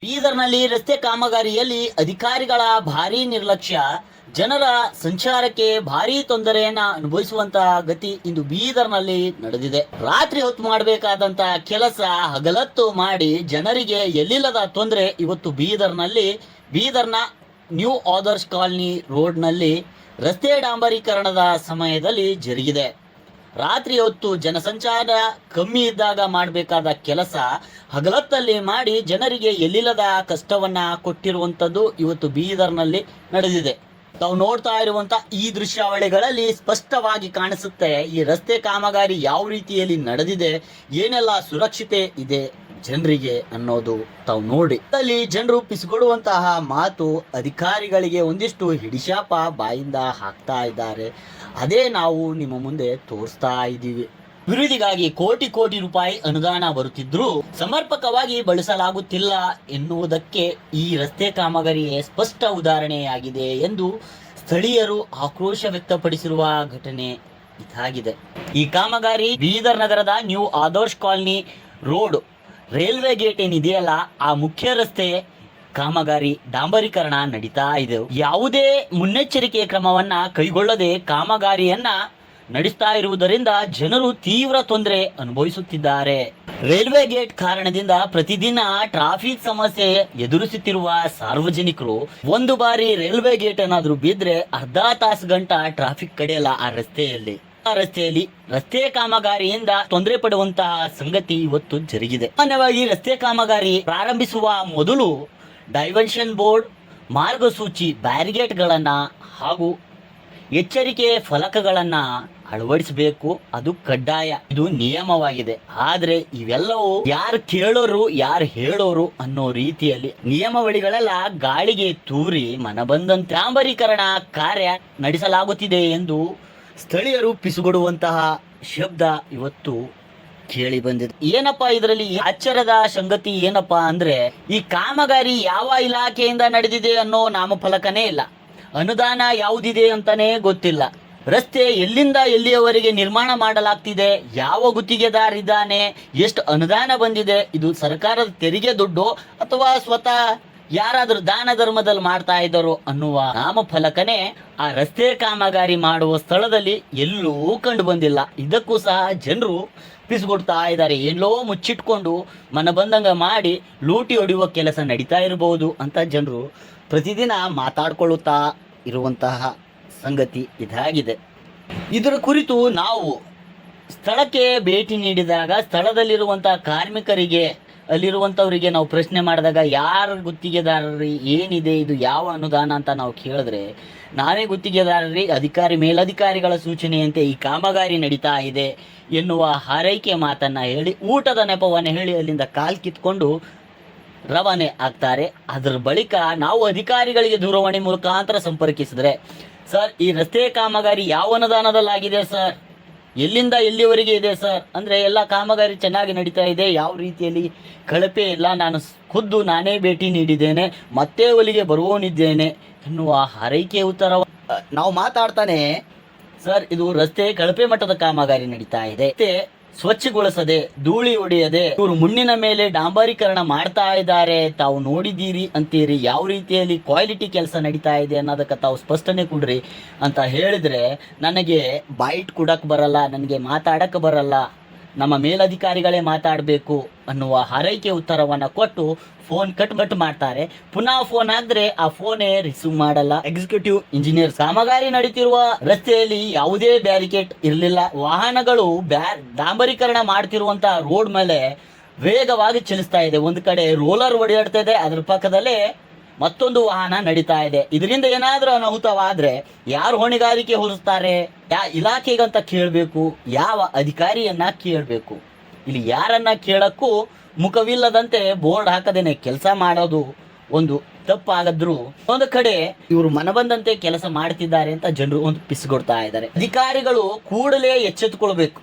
ಬೀದರ್ನಲ್ಲಿ ರಸ್ತೆ ಕಾಮಗಾರಿಯಲ್ಲಿ ಅಧಿಕಾರಿಗಳ ಭಾರೀ ನಿರ್ಲಕ್ಷ್ಯ ಜನರ ಸಂಚಾರಕ್ಕೆ ಭಾರೀ ತೊಂದರೆಯನ್ನ ಅನುಭವಿಸುವಂತಹ ಗತಿ ಇಂದು ಬೀದರ್ನಲ್ಲಿ ನಡೆದಿದೆ. ರಾತ್ರಿ ಹೊತ್ತು ಮಾಡಬೇಕಾದಂತ ಕೆಲಸ ಹಗಲತ್ತು ಮಾಡಿ ಜನರಿಗೆ ಎಲ್ಲಿಲ್ಲದ ತೊಂದರೆ ಇವತ್ತು ಬೀದರ್ನ ನ್ಯೂ ಆದರ್ಶ್ ಕಾಲನಿ ರೋಡ್ನಲ್ಲಿ ರಸ್ತೆ ಡಾಂಬರೀಕರಣದ ಸಮಯದಲ್ಲಿ ಜರುಗಿದೆ. ರಾತ್ರಿ ಹೊತ್ತು ಜನಸಂಚಾರ ಕಮ್ಮಿ ಇದ್ದಾಗ ಮಾಡಬೇಕಾದ ಕೆಲಸ ಹಗಲತ್ತಲ್ಲಿ ಮಾಡಿ ಜನರಿಗೆ ಎಲ್ಲಿಲ್ಲದ ಕಷ್ಟವನ್ನ ಕೊಟ್ಟಿರುವಂಥದ್ದು ಇವತ್ತು ಬೀದರ್ನಲ್ಲಿ ನಡೆದಿದೆ. ತಾವು ನೋಡ್ತಾ ಇರುವಂತ ಈ ದೃಶ್ಯಾವಳಿಗಳಲ್ಲಿ ಸ್ಪಷ್ಟವಾಗಿ ಕಾಣಿಸುತ್ತೆ ಈ ರಸ್ತೆ ಕಾಮಗಾರಿ ಯಾವ ರೀತಿಯಲ್ಲಿ ನಡೆದಿದೆ, ಏನೆಲ್ಲ ಸುರಕ್ಷತೆ ಇದೆ ಜನರಿಗೆ ಅನ್ನೋದು ತಾವು ನೋಡಿ. ಅಲ್ಲಿ ಜನರು ಪಿಸಿಕೊಡುವಂತಹ ಮಾತು ಅಧಿಕಾರಿಗಳಿಗೆ ಒಂದಿಷ್ಟು ಹಿಡಿಶಾಪ ಬಾಯಿಂದ ಹಾಕ್ತಾ ಇದ್ದಾರೆ. ಅದೇ ನಾವು ನಿಮ್ಮ ಮುಂದೆ ತೋರಿಸ್ತಾ ಇದ್ದೀವಿ. ಅಭಿವೃದ್ಧಿಗಾಗಿ ಕೋಟಿ ಕೋಟಿ ರೂಪಾಯಿ ಅನುದಾನ ಬರುತ್ತಿದ್ರೂ ಸಮರ್ಪಕವಾಗಿ ಬಳಸಲಾಗುತ್ತಿಲ್ಲ ಎನ್ನುವುದಕ್ಕೆ ಈ ರಸ್ತೆ ಕಾಮಗಾರಿಯೇ ಸ್ಪಷ್ಟ ಉದಾಹರಣೆಯಾಗಿದೆ ಎಂದು ಸ್ಥಳೀಯರು ಆಕ್ರೋಶ ವ್ಯಕ್ತಪಡಿಸಿರುವ ಘಟನೆ ಇದಾಗಿದೆ. ಈ ಕಾಮಗಾರಿ ಬೀದರ್ ನಗರದ new Adarsh colony road railway gate ಏನಿದೆಯಲ್ಲ ಆ ಮುಖ್ಯ ರಸ್ತೆ ಕಾಮಗಾರಿ ಡಾಂಬರೀಕರಣ ನಡೀತಾ ಇದೆ. ಯಾವುದೇ ಮುನ್ನೆಚ್ಚರಿಕೆ ಕ್ರಮವನ್ನ ಕೈಗೊಳ್ಳದೆ ಕಾಮಗಾರಿಯನ್ನ ನಡೆಸ್ತಾ ಇರುವುದರಿಂದ ಜನರು ತೀವ್ರ ತೊಂದರೆ ಅನುಭವಿಸುತ್ತಿದ್ದಾರೆ. ರೈಲ್ವೆ ಗೇಟ್ ಕಾರಣದಿಂದ ಪ್ರತಿದಿನ ಟ್ರಾಫಿಕ್ ಸಮಸ್ಯೆ ಎದುರಿಸುತ್ತಿರುವ ಸಾರ್ವಜನಿಕರು ಒಂದು ಬಾರಿ ರೈಲ್ವೆ ಗೇಟ್ ಏನಾದ್ರೂ ಬಿದ್ರೆ ಅರ್ಧ ತಾಸು ಗಂಟ ಟ್ರಾಫಿಕ್ ಕಡೆಯಲ್ಲ ಆ ರಸ್ತೆಯಲ್ಲಿ. ರಸ್ತೆ ಕಾಮಗಾರಿಯಿಂದ ತೊಂದರೆ ಪಡುವಂತಹ ಸಂಗತಿ ಇವತ್ತು ಜರುಗಿದೆ. ಸಾಮಾನ್ಯವಾಗಿ ರಸ್ತೆ ಕಾಮಗಾರಿ ಪ್ರಾರಂಭಿಸುವ ಮೊದಲು ಡೈವರ್ಷನ್ ಬೋರ್ಡ್, ಮಾರ್ಗಸೂಚಿ, ಬ್ಯಾರಿಗೇಟ್ಗಳನ್ನ ಹಾಗೂ ಎಚ್ಚರಿಕೆ ಫಲಕಗಳನ್ನ ಅಳವಡಿಸಬೇಕು. ಅದು ಕಡ್ಡಾಯ, ಇದು ನಿಯಮವಾಗಿದೆ. ಆದ್ರೆ ಇವೆಲ್ಲವೂ ಯಾರು ಕೇಳೋರು ಯಾರು ಹೇಳೋರು ಅನ್ನೋ ರೀತಿಯಲ್ಲಿ ನಿಯಮಾವಳಿಗಳೆಲ್ಲ ಗಾಳಿಗೆ ತೂರಿ ಮನಬಂದಂತೆ ಡಾಂಬರೀಕರಣ ಕಾರ್ಯ ನಡೆಸಲಾಗುತ್ತಿದೆ ಎಂದು ಸ್ಥಳೀಯರು ಪಿಸುಗೊಡುವಂತಹ ಶಬ್ದ ಇವತ್ತು ಕೇಳಿ ಬಂದಿದೆ. ಏನಪ್ಪಾ ಇದರಲ್ಲಿ ಆಶ್ಚರ್ಯದ ಸಂಗತಿ ಏನಪ್ಪಾ ಅಂದ್ರೆ ಈ ಕಾಮಗಾರಿ ಯಾವ ಇಲಾಖೆಯಿಂದ ನಡೆದಿದೆ ಅನ್ನೋ ನಾಮಫಲಕನೇ ಇಲ್ಲ, ಅನುದಾನ ಯಾವುದಿದೆ ಅಂತಾನೆ ಗೊತ್ತಿಲ್ಲ, ರಸ್ತೆ ಎಲ್ಲಿಂದ ಎಲ್ಲಿಯವರೆಗೆ ನಿರ್ಮಾಣ ಮಾಡಲಾಗ್ತಿದೆ, ಯಾವ ಗುತ್ತಿಗೆದಾರ ಇದ್ದಾನೆ, ಎಷ್ಟು ಅನುದಾನ ಬಂದಿದೆ, ಇದು ಸರ್ಕಾರದ ತೆರಿಗೆ ದುಡ್ಡು ಅಥವಾ ಸ್ವತಃ ಯಾರಾದ್ರೂ ದಾನ ಧರ್ಮದಲ್ಲಿ ಮಾಡ್ತಾ ಇದ್ದಾರೋ ಅನ್ನುವ ನಾಮಫಲಕನೇ ಆ ರಸ್ತೆ ಕಾಮಗಾರಿ ಮಾಡುವ ಸ್ಥಳದಲ್ಲಿ ಎಲ್ಲೂ ಕಂಡು ಬಂದಿಲ್ಲ. ಇದಕ್ಕೂ ಸಹ ಜನರು ಪಿಸುಗೊಡ್ತಾ ಇದ್ದಾರೆ. ಎಲ್ಲೋ ಮುಚ್ಚಿಟ್ಕೊಂಡು ಮನ ಬಂದಂಗ ಮಾಡಿ ಲೂಟಿ ಹೊಡೆಯುವ ಕೆಲಸ ನಡೀತಾ ಇರಬಹುದು ಅಂತ ಜನರು ಪ್ರತಿದಿನ ಮಾತಾಡ್ಕೊಳ್ಳುತ್ತಾ ಇರುವಂತಹ ಸಂಗತಿ ಇದಾಗಿದೆ. ಇದರ ಕುರಿತು ನಾವು ಸ್ಥಳಕ್ಕೆ ಭೇಟಿ ನೀಡಿದಾಗ ಸ್ಥಳದಲ್ಲಿರುವಂತಹ ಕಾರ್ಮಿಕರಿಗೆ, ಅಲ್ಲಿರುವಂಥವರಿಗೆ ನಾವು ಪ್ರಶ್ನೆ ಮಾಡಿದಾಗ ಯಾರು ಗುತ್ತಿಗೆದಾರರಿ, ಏನಿದೆ ಇದು, ಯಾವ ಅನುದಾನ ಅಂತ ನಾವು ಕೇಳಿದ್ರೆ ನಾನೇ ಗುತ್ತಿಗೆದಾರರಿ, ಮೇಲಧಿಕಾರಿಗಳ ಸೂಚನೆಯಂತೆ ಈ ಕಾಮಗಾರಿ ನಡೀತಾ ಇದೆ ಎನ್ನುವ ಹಾರೈಕೆ ಮಾತನ್ನ ಹೇಳಿ ಊಟದ ನೆಪವನ್ನು ಹೇಳಿ ಅಲ್ಲಿಂದ ಕಾಲ್ ಕಿತ್ಕೊಂಡು ರವಾನೆ ಆಗ್ತಾರೆ. ಅದರ ಬಳಿಕ ನಾವು ಅಧಿಕಾರಿಗಳಿಗೆ ದೂರವಾಣಿ ಮುಖಾಂತರ ಸಂಪರ್ಕಿಸಿದ್ರೆ, ಸರ್ ಈ ರಸ್ತೆ ಕಾಮಗಾರಿ ಯಾವ ಅನುದಾನದಲ್ಲಾಗಿದೆ ಸರ್, ಎಲ್ಲಿಂದ ಎಲ್ಲಿವರೆಗೆ ಇದೆ ಸರ್ ಅಂದರೆ ಎಲ್ಲ ಕಾಮಗಾರಿ ಚೆನ್ನಾಗಿ ನಡೀತಾ ಇದೆ, ಯಾವ ರೀತಿಯಲ್ಲಿ ಕಳಪೆ ಇಲ್ಲ, ನಾನೇ ಭೇಟಿ ನೀಡಿದ್ದೇನೆ, ಮತ್ತೆ ಒಲಿಗೆ ಬರುವವನಿದ್ದೇನೆ ಎನ್ನುವ ಹಾರೈಕೆ ಉತ್ತರ ನಾವು ಮಾತಾಡ್ತಾನೆ, ಸರ್ ಇದು ರಸ್ತೆ ಕಳಪೆ ಮಟ್ಟದ ಕಾಮಗಾರಿ ನಡೀತಾ ಇದೆ, ಸ್ವಚ್ಛಗೊಳಿಸದೆ ಧೂಳಿ ಹೊಡೆಯದೆ ಇವರು ಮಣ್ಣಿನ ಮೇಲೆ ಡಾಂಬರೀಕರಣ ಮಾಡ್ತಾ ಇದ್ದಾರೆ, ತಾವು ನೋಡಿದ್ದೀರಿ ಅಂತೀರಿ, ಯಾವ ರೀತಿಯಲ್ಲಿ ಕ್ವಾಲಿಟಿ ಕೆಲಸ ನಡೀತಾ ಇದೆ ಅನ್ನೋದಕ್ಕೆ ತಾವು ಸ್ಪಷ್ಟನೆ ಕೊಡ್ರಿ ಅಂತ ಹೇಳಿದ್ರೆ ನನಗೆ ಬೈಟ್ ಕೊಡಕ್ಕೆ ಬರಲ್ಲ, ನನಗೆ ಮಾತಾಡಕ್ಕೆ ಬರಲ್ಲ, ನಮ್ಮ ಮೇಲಧಿಕಾರಿಗಳೇ ಮಾತಾಡಬೇಕು ಅನ್ನುವ ಹಾರೈಕೆ ಉತ್ತರವನ್ನು ಕೊಟ್ಟು ಫೋನ್ ಕಟ್ ಮಾಡ್ತಾರೆ. ಪುನಃ ಫೋನ್ ಆದ್ರೆ ಆ ಫೋನೇ ರಿಸೀವ್ ಮಾಡಲ್ಲ. ಎಕ್ಸಿಕ್ಯೂಟಿವ್ ಇಂಜಿನಿಯರ್ ಕಾಮಗಾರಿ ನಡೀತಿರುವ ರಸ್ತೆಯಲ್ಲಿ ಯಾವುದೇ ಬ್ಯಾರಿಕೇಡ್ ಇರಲಿಲ್ಲ. ವಾಹನಗಳು ಡಾಂಬರೀಕರಣ ಮಾಡ್ತಿರುವಂತಹ ರೋಡ್ ಮೇಲೆ ವೇಗವಾಗಿ ಚಲಿಸ್ತಾ ಇದೆ. ಒಂದು ಕಡೆ ರೋಲರ್ ಓಡಾಡ್ತಾ ಇದೆ, ಅದ್ರ ಪಕ್ಕದಲ್ಲೇ ಮತ್ತೊಂದು ವಾಹನ ನಡೀತಾ ಇದೆ. ಇದರಿಂದ ಏನಾದ್ರೂ ಅನಾಹುತವಾದ್ರೆ ಯಾರು ಹೊಣೆಗಾರಿಕೆ ಹೊರಿಸ್ತಾರೆ, ಇಲಾಖೆಗಂತ ಕೇಳಬೇಕು, ಯಾವ ಅಧಿಕಾರಿಯನ್ನ ಕೇಳಬೇಕು? ಇಲ್ಲಿ ಯಾರನ್ನ ಕೇಳಕ್ಕೂ ಮುಖವಿಲ್ಲದಂತೆ ಬೋರ್ಡ್ ಹಾಕದೇನೆ ಕೆಲಸ ಮಾಡೋದು ಒಂದು ತಪ್ಪಾಗದ್ರು ಒಂದು ಕಡೆ ಇವರು ಮನಬಂದಂತೆ ಕೆಲಸ ಮಾಡ್ತಿದ್ದಾರೆ ಅಂತ ಜನರು ಒಂದು ಪಿಸ್ಕೊಡ್ತಾ ಇದ್ದಾರೆ. ಅಧಿಕಾರಿಗಳು ಕೂಡಲೇ ಎಚ್ಚೆತ್ತುಕೊಳ್ಬೇಕು,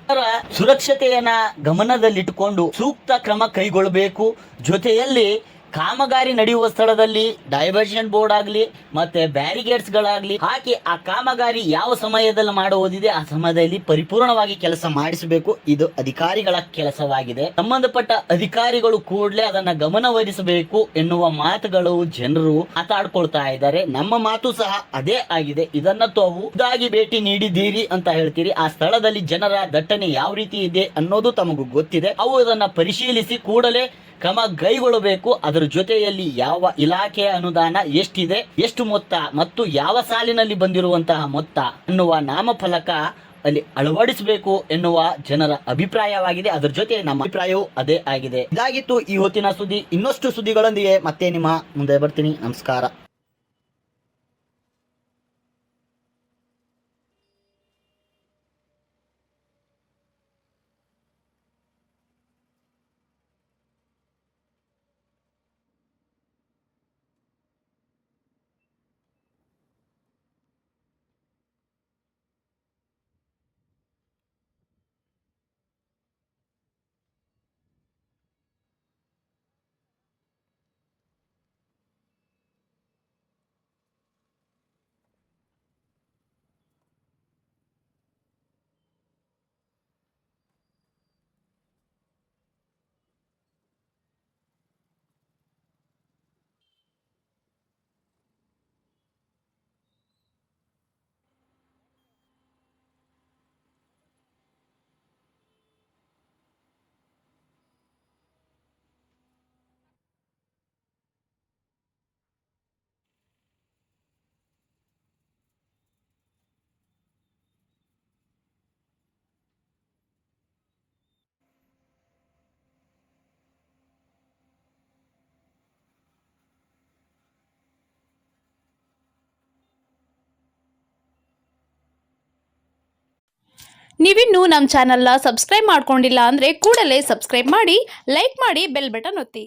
ಸುರಕ್ಷತೆಯನ್ನ ಗಮನದಲ್ಲಿಟ್ಟುಕೊಂಡು ಸೂಕ್ತ ಕ್ರಮ ಕೈಗೊಳ್ಳಬೇಕು. ಜೊತೆಯಲ್ಲಿ ಕಾಮಗಾರಿ ನಡೆಯುವ ಸ್ಥಳದಲ್ಲಿ ಡೈವರ್ಷನ್ ಬೋರ್ಡ್ ಆಗಲಿ ಮತ್ತೆ ಬ್ಯಾರಿಗೇಡ್ಸ್ ಗಳಾಗ್ಲಿ ಹಾಕಿ ಆ ಕಾಮಗಾರಿ ಯಾವ ಸಮಯದಲ್ಲಿ ಮಾಡುವುದಿದೆ ಆ ಸಮಯದಲ್ಲಿ ಪರಿಪೂರ್ಣವಾಗಿ ಕೆಲಸ ಮಾಡಿಸಬೇಕು. ಇದು ಅಧಿಕಾರಿಗಳ ಕೆಲಸವಾಗಿದೆ. ಸಂಬಂಧಪಟ್ಟ ಅಧಿಕಾರಿಗಳು ಕೂಡಲೇ ಅದನ್ನ ಗಮನವಹಿಸಬೇಕು ಎನ್ನುವ ಮಾತುಗಳು ಜನರು ಮಾತಾಡ್ಕೊಳ್ತಾ ಇದ್ದಾರೆ. ನಮ್ಮ ಮಾತು ಸಹ ಅದೇ ಆಗಿದೆ. ಇದನ್ನ ತಾವು ಖುದ್ದಾಗಿ ಭೇಟಿ ನೀಡಿದ್ದೀರಿ ಅಂತ ಹೇಳ್ತೀರಿ. ಆ ಸ್ಥಳದಲ್ಲಿ ಜನರ ದಟ್ಟಣೆ ಯಾವ ರೀತಿ ಇದೆ ಅನ್ನೋದು ತಮಗೂ ಗೊತ್ತಿದೆ. ಅವು ಇದನ್ನ ಪರಿಶೀಲಿಸಿ ಕೂಡಲೇ ಕ್ರಮ ಕೈಗೊಳ್ಳಬೇಕು. ಅದರ ಜೊತೆಯಲ್ಲಿ ಯಾವ ಇಲಾಖೆಯ ಅನುದಾನ ಎಷ್ಟಿದೆ, ಎಷ್ಟು ಮೊತ್ತ ಮತ್ತು ಯಾವ ಸಾಲಿನಲ್ಲಿ ಬಂದಿರುವಂತಹ ಮೊತ್ತ ಅನ್ನುವ ನಾಮಫಲಕ ಅಲ್ಲಿ ಅಳವಡಿಸಬೇಕು ಎನ್ನುವ ಜನರ ಅಭಿಪ್ರಾಯವಾಗಿದೆ. ಅದರ ಜೊತೆ ನಮ್ಮ ಅಭಿಪ್ರಾಯವೂ ಅದೇ ಆಗಿದೆ. ಇದಾಗಿತ್ತು ಈ ಹೊತ್ತಿನ ಸುದ್ದಿ. ಇನ್ನಷ್ಟು ಸುದ್ದಿಗಳೊಂದಿಗೆ ಮತ್ತೆ ನಿಮ್ಮ ಮುಂದೆ ಬರ್ತೀನಿ. ನಮಸ್ಕಾರ. ನೀವಿನ್ನೂ ನಮ್ಮ ಚಾನಲ್ನ ಸಬ್ಸ್ಕ್ರೈಬ್ ಮಾಡ್ಕೊಂಡಿಲ್ಲ ಅಂದರೆ ಕೂಡಲೇ ಸಬ್ಸ್ಕ್ರೈಬ್ ಮಾಡಿ, ಲೈಕ್ ಮಾಡಿ, ಬೆಲ್ ಬಟನ್ ಒತ್ತಿ.